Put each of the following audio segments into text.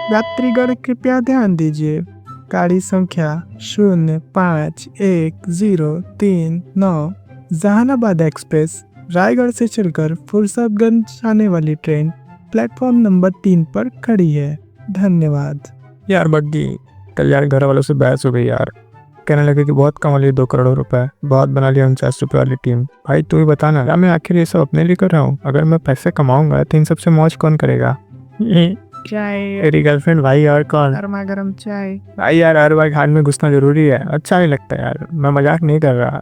यात्रीगण कृपया ध्यान दीजिए, गाड़ी संख्या 051039 जहानाबाद एक्सप्रेस रायगढ़ से चलकर फुरसतगंज जाने वाली ट्रेन प्लेटफॉर्म नंबर 3 पर खड़ी है। धन्यवाद। यार बग्गी, कल यार घर वालों से बहस हो गई यार। कहने लगे कि बहुत कमा लिए 2 करोड़ रुपए, बहुत बना लिया 49 रुपए वाली टीम। भाई तू ही बताना, क्या मैं आखिर ये सब अपने लिए कर रहा हूँ? अगर मैं पैसे कमाऊंगा तो इन सबसे मौज कौन करेगा? चाय, तेरी गर्लफ्रेंड भाई और कौन? गर्मा गर्म चाय। भाई यार हर बार घाट में घुसना जरूरी है, अच्छा नहीं लगता यार। मैं मजाक नहीं कर रहा।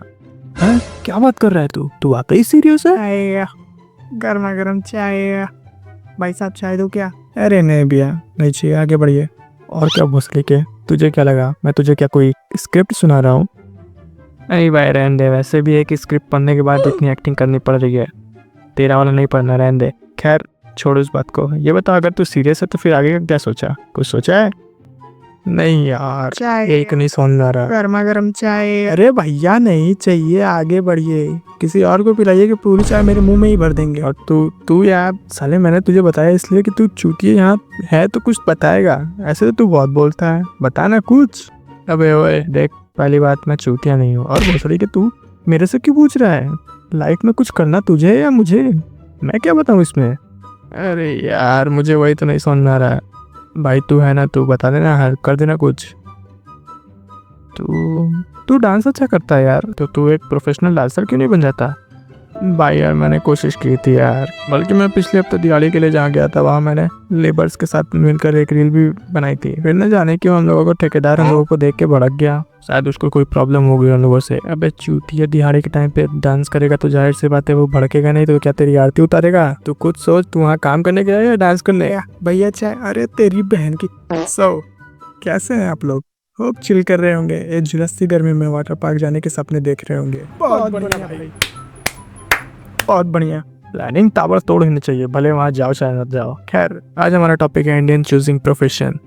हैं? क्या बात कर रहा है तू? तू वाकई सीरियस है? चाय, गर्मा गर्म चाय। भाई साहब चाय दो क्या? अरे नहीं भैया, नहीं चाहिए, आगे बढ़िए। और क्या भोसले के, तुझे क्या लगा मैं तुझे क्या कोई स्क्रिप्ट सुना रहा हूँ? नहीं भाई रहने दे, वैसे भी एक स्क्रिप्ट पढ़ने के बाद इतनी एक्टिंग करनी पड़ रही है। तेरा वाला नहीं पढ़ना, रहने दे। खैर छोड़ उस बात को। ये बता, अगर तू सीरियस है तो फिर आगे का क्या सोचा? कुछ सोचा है? नहीं यार, चाय, एक नहीं समझ आ रहा। गर्मा गर्म चाय। अरे भैया नहीं चाहिए, आगे बढ़िए। किसी और को पिलाइए कि पूरी चाय मेरे मुंह में ही भर देंगे। और तू यार साले, मैंने तुझे बताया इसलिए कि तू चूतिए यहाँ है तो कुछ बताएगा। ऐसे तो तू बहुत बोलता है, बता ना कुछ। अबे ओए देख, पहली बात मैं चूतिया नहीं हूँ, और भोसड़ी के तू मेरे से क्यों पूछ रहा है? लाइफ में कुछ करना तुझे है या मुझे? मैं क्या बताऊँ इसमें? अरे यार मुझे वही तो नहीं समझ में आ रहा है। भाई तू है ना, तू बता देना, हेल्प कर देना कुछ। तू डांस अच्छा करता है यार, तो तू एक प्रोफेशनल डांसर क्यों नहीं बन जाता? भाई यार मैंने कोशिश की थी यार, बल्कि मैं पिछले हफ्ते दिवाली के लिए जहाँ गया था वहाँ मैंने लेबर्स के साथ मिलकर एक रील भी बनाई थी। फिर न जाने क्यों हम लोगों को ठेकेदार हम लोगों को देख के भड़क गया। शायद उसको कोई प्रॉब्लम हो गई हम लोगों से। अबे चूतिया, दिहाड़ी के टाइम पे डांस करेगा तो जाहिर सी बात है वो भड़केगा नहीं तो क्या तेरी आरती उतारेगा? तू कुछ सोच, तू वहाँ काम करने गया या डांस करने? भैया चाय। अरे तेरी बहन की। सो कैसे हैं आप लोग? होप चिल कर रहे होंगे, ये झुलसती गर्मी में वाटर पार्क जाने के सपने देख रहे होंगे। बहुत बढ़िया भाई, बहुत बढ़िया। प्लानिंग ताबड़तोड़ होनी चाहिए, भले वहाँ जाओ चाहे मत जाओ। खैर आज हमारा टॉपिक है इंडियन चूजिंग प्रोफेशन।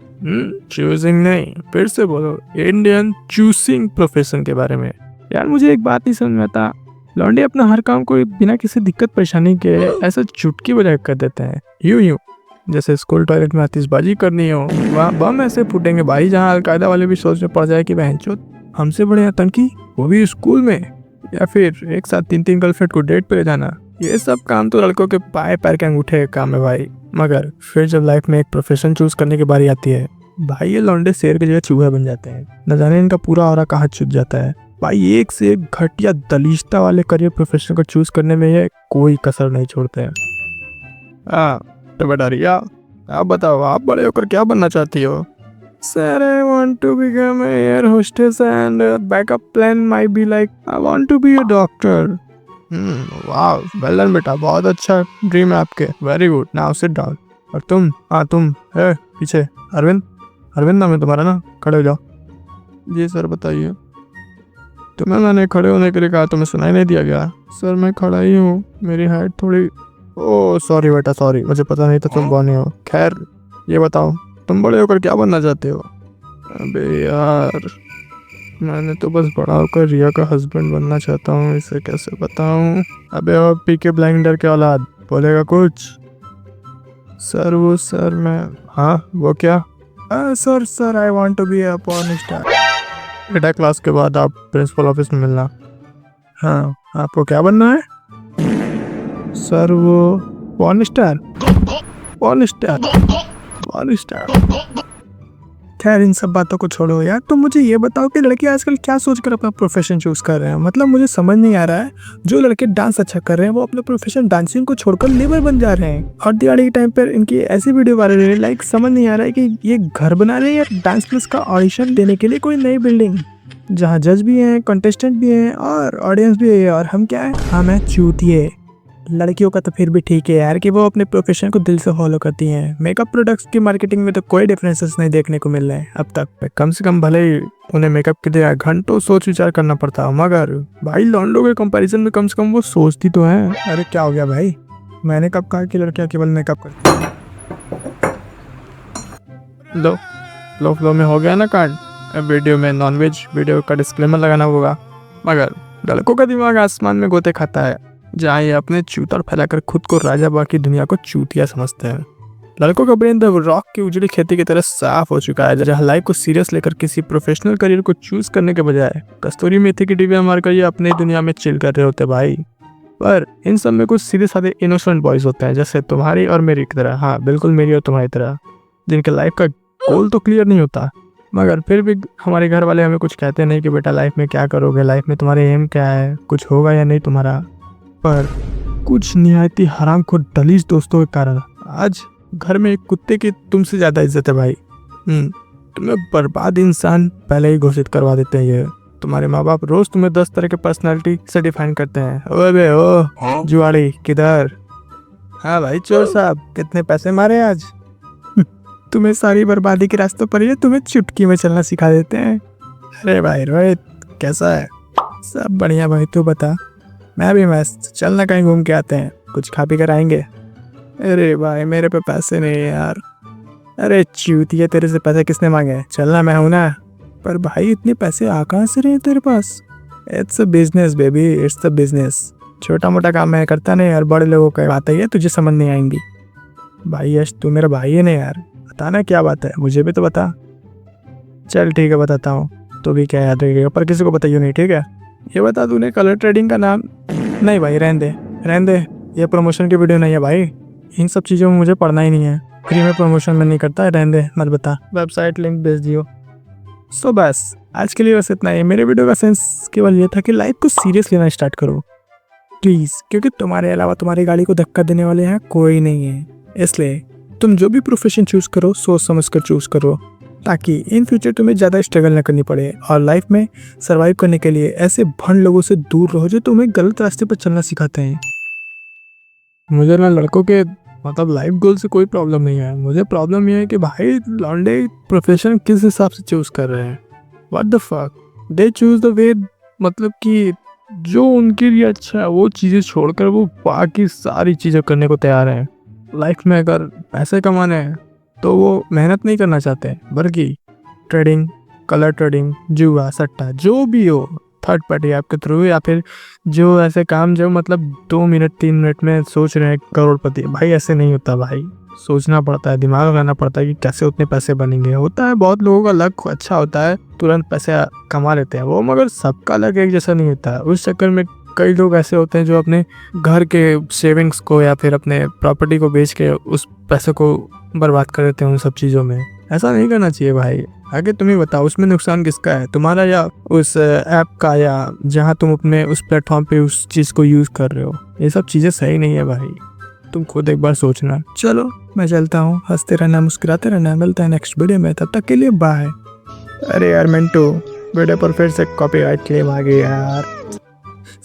चूजिंग नहीं, फिर से बोलो, इंडियन चूजिंग प्रोफेशन के बारे में। यार मुझे एक बात नहीं समझ में आता, लौंडे अपना हर काम को बिना किसी दिक्कत परेशानी के ऐसा चुटकी बजा कर देते हैं, यूं जैसे स्कूल टॉयलेट में आतिशबाजी करनी हो, वहाँ बम ऐसे फूटेंगे भाई जहाँ अलकायदा वाले भी सोच में पड़ जाए कि बहनचोद हमसे बड़े आतंकी, वो भी स्कूल में। या फिर एक साथ 3 गर्लफ्रेंड को डेट पे ले जाना। ये सब काम तो लड़कों के पाए पैर के अंगूठे काम है भाई। मगर फिर जब लाइफ में एक प्रोफेशन चूज करने की बारी आती है, भाई ये लौंडे शेर की जगह चूहे बन जाते हैं। न जाने इनका पूरा ऑरा कहाँ छुप जाता है। भाई एक से एक घटिया दलिष्टा वाले करियर प्रोफेशन को चूज करने में ये कोई कसर नहीं छोड़ते हैं। तो बेटा रिया, आप बताओ, आप बड़े होकर क्या बनना चाहती हो? Sir, I want to become an air hostess and backup plan might be like I want to be a doctor. Wow, well done बेटा, बहुत अच्छा ड्रीम है आपके, very good. Now sit down. और तुम? हाँ तुम है पीछे, अरविंद, अरविंद नाम है तुम्हारा ना? खड़े हो जाओ। जी सर बताइए। तुम्हें मैंने खड़े होने के लिए कहा, तुम्हें सुनाई नहीं दिया गया? सर मैं खड़ा ही हूँ, मेरी हाइट थोड़ी। ओह सॉरी बेटा सॉरी, मुझे पता नहीं था तुम कौन हो। खैर ये बताओ, तुम बड़े होकर क्या बनना चाहते हो? अबे यार मैंने तो बस बड़ा होकर रिया का हस्बैंड बनना चाहता हूँ, इसे कैसे बताऊँ? अबे और पीके ब्लाइंडर के औलाद, बोलेगा कुछ? सर वो सर मैं, हाँ वो क्या? Sir I want to be a porn star. बेटा क्लास के बाद आप प्रिंसिपल ऑफिस में मिलना। हाँ आपको क्या बनना है? सर वो porn star, porn star, porn star. खैर इन सब बातों को छोड़ो यार, तो मुझे ये बताओ कि लड़के आजकल क्या सोचकर अपना प्रोफेशन चूज कर रहे हैं? मतलब मुझे समझ नहीं आ रहा है, जो लड़के डांस अच्छा कर रहे हैं वो अपना प्रोफेशन डांसिंग को छोड़कर लेबर बन जा रहे हैं। और दिवाली के टाइम पर इनकी ऐसी वीडियो वायरल हो रही है, लाइक समझ नहीं आ रहा है कि ये घर बना रहे हैं या डांस प्लस का ऑडिशन देने के लिए कोई नई बिल्डिंग, जहाँ जज भी हैं, कंटेस्टेंट भी हैं और ऑडियंस भी है। और हम क्या है, हम हैं चूतिए। लड़कियों का तो फिर भी ठीक है यार कि वो अपने प्रोफेशन को दिल से फॉलो करती हैं। मेकअप प्रोडक्ट्स की मार्केटिंग में तो कोई डिफरेंसेस नहीं देखने को मिल रहे हैं अब तक। कम से कम भले ही उन्हें मेकअप के लिए घंटों सोच विचार करना पड़ता है, मगर भाई लॉन्डो के कंपैरिजन में कम से कम वो सोचती तो है। अरे क्या हो गया भाई, मैंने कब कहा कि लड़कियां केवल मेकअप करती हैं? लो फ्लो में हो गया ना कार्ड। वीडियो में नॉनवेज वीडियो का डिस्क्लेमर लगाना होगा। मगर लड़कों का दिमाग आसमान में गोते खाता है, जहाँ ये अपने चूतर फैलाकर खुद को राजा बाकी दुनिया को चूतिया समझते हैं। लड़कों का ब्रेन द रॉक की उजड़ी खेती की तरह साफ हो चुका है, जहाँ लाइफ को सीरियस लेकर किसी प्रोफेशनल करियर को चूज करने के बजाय कस्तूरी मेथी की डिबिया मारकर ये अपनी दुनिया में चिल कर रहे होते भाई। पर इन सब में कुछ सीधे साधे इनोसेंट बॉयज होते हैं, जैसे तुम्हारी और मेरी की तरह। हाँ बिल्कुल, मेरी और तुम्हारी तरह, जिनके लाइफ का गोल तो क्लियर नहीं होता, मगर फिर भी हमारे घर वाले हमें कुछ कहते नहीं कि बेटा लाइफ में क्या करोगे, लाइफ में तुम्हारे एम क्या है, कुछ होगा या नहीं तुम्हारा। पर कुछ निहायती हरामखोर दलीज दोस्तों के कारण आज घर में एक कुत्ते की तुमसे ज़्यादा इज्जत है भाई। तुम्हें बर्बाद इंसान पहले ही घोषित करवा देते हैं। ये तुम्हारे माँ बाप रोज तुम्हें 10 तरह के पर्सनालिटी से डिफाइन करते हैं। ओए बे ओ जुआड़ी किधर? हाँ भाई चोर साहब, कितने पैसे मारे आज? तुम्हें सारी बर्बादी के रास्तों पर ये तुम्हें चुटकी में चलना सिखा देते हैं। अरे भाई रोहित, कैसा है? सब बढ़िया भाई, तू बता। मैं भी मस्त, चलना कहीं घूम के आते हैं, कुछ खा पी कर आएंगे। अरे भाई मेरे पे पैसे नहीं है यार। अरे चूतिया, तेरे से पैसे किसने मांगे? चलना मैं हूं ना। पर भाई इतने पैसे आ कहाँ से रहे तेरे पास? It's a business baby, it's the business. छोटा मोटा काम मैं करता नहीं यार, बड़े लोगों का बात है, तुझे समझ नहीं आएंगी। भाई यश, तू मेरा भाई है ना यार, बताना क्या बात है, मुझे भी तो बता। चल ठीक है बताता हूँ, तो भी क्या याद रखेगा, पर किसी को बताइए नहीं, ठीक है? ये बता, तूने कलर ट्रेडिंग का नाम? नहीं भाई रहने दे, ये प्रमोशन की वीडियो नहीं है भाई, इन सब चीज़ों में मुझे पढ़ना ही नहीं है, फ्री में प्रमोशन में नहीं करता है, रहने दे, मत बता। वेबसाइट लिंक भेज दियो। सो बस आज के लिए बस इतना ही। मेरे वीडियो का सेंस केवल ये था कि लाइफ को सीरियस लेना स्टार्ट करो प्लीज़, क्योंकि तुम्हारे अलावा तुम्हारी गाड़ी को धक्का देने वाले यहाँ कोई नहीं है। इसलिए तुम जो भी प्रोफेशन चूज करो सोच समझ कर चूज करो, ताकि इन फ्यूचर तुम्हें ज़्यादा स्ट्रगल न करनी पड़े, और लाइफ में सर्वाइव करने के लिए ऐसे भंड लोगों से दूर रहो जो तुम्हें गलत रास्ते पर चलना सिखाते हैं। मुझे ना लड़कों के मतलब लाइफ गोल से कोई प्रॉब्लम नहीं है, मुझे प्रॉब्लम यह है कि भाई लौंडे प्रोफेशन किस हिसाब से चूज कर रहे हैं। What the fuck, they choose the way, मतलब कि जो उनके लिए अच्छा है वो चीज़ें छोड़कर वो बाकी सारी चीज़ें करने को तैयार हैं। लाइफ में अगर पैसे कमाने हैं तो वो मेहनत नहीं करना चाहते, बल्कि ट्रेडिंग, कलर ट्रेडिंग, जुआ, सट्टा, जो भी हो थर्ड पार्टी ऐप के थ्रू, या फिर जो ऐसे काम जो मतलब 2 मिनट 3 मिनट में सोच रहे हैं करोड़पति। भाई ऐसे नहीं होता भाई, सोचना पड़ता है, दिमाग लगाना पड़ता है कि कैसे उतने पैसे बनेंगे। होता है बहुत लोगों का लक अच्छा होता है, तुरंत पैसे कमा लेते हैं वो, मगर सबका लक एक जैसा नहीं होता है। उस चक्कर में कई लोग ऐसे होते हैं जो अपने घर के सेविंग्स को या फिर अपने प्रॉपर्टी को बेच के उस पैसे को बर्बाद कर देते हैं उन सब चीज़ों में। ऐसा नहीं करना चाहिए भाई। आगे तुम ही बताओ, उसमें नुकसान किसका है, तुम्हारा या उस ऐप का, या जहाँ तुम अपने उस प्लेटफॉर्म पे उस चीज़ को यूज़ कर रहे हो? ये सब चीज़ें सही नहीं है भाई, तुम खुद एक बार सोचना। चलो मैं चलता हूँ, हंसते रहना मुस्कुराते रहना, मिलता है नेक्स्ट वीडियो में, तब तक के लिए बाय। अरे यार मिंटू, वीडियो पर फिर से कॉपीराइट क्लेम आ गई यार,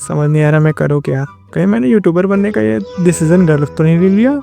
समझ नहीं आ रहा मैं करूँ क्या। कहीं मैंने यूट्यूबर बनने का ये डिसीजन गलत तो नहीं ले लिया?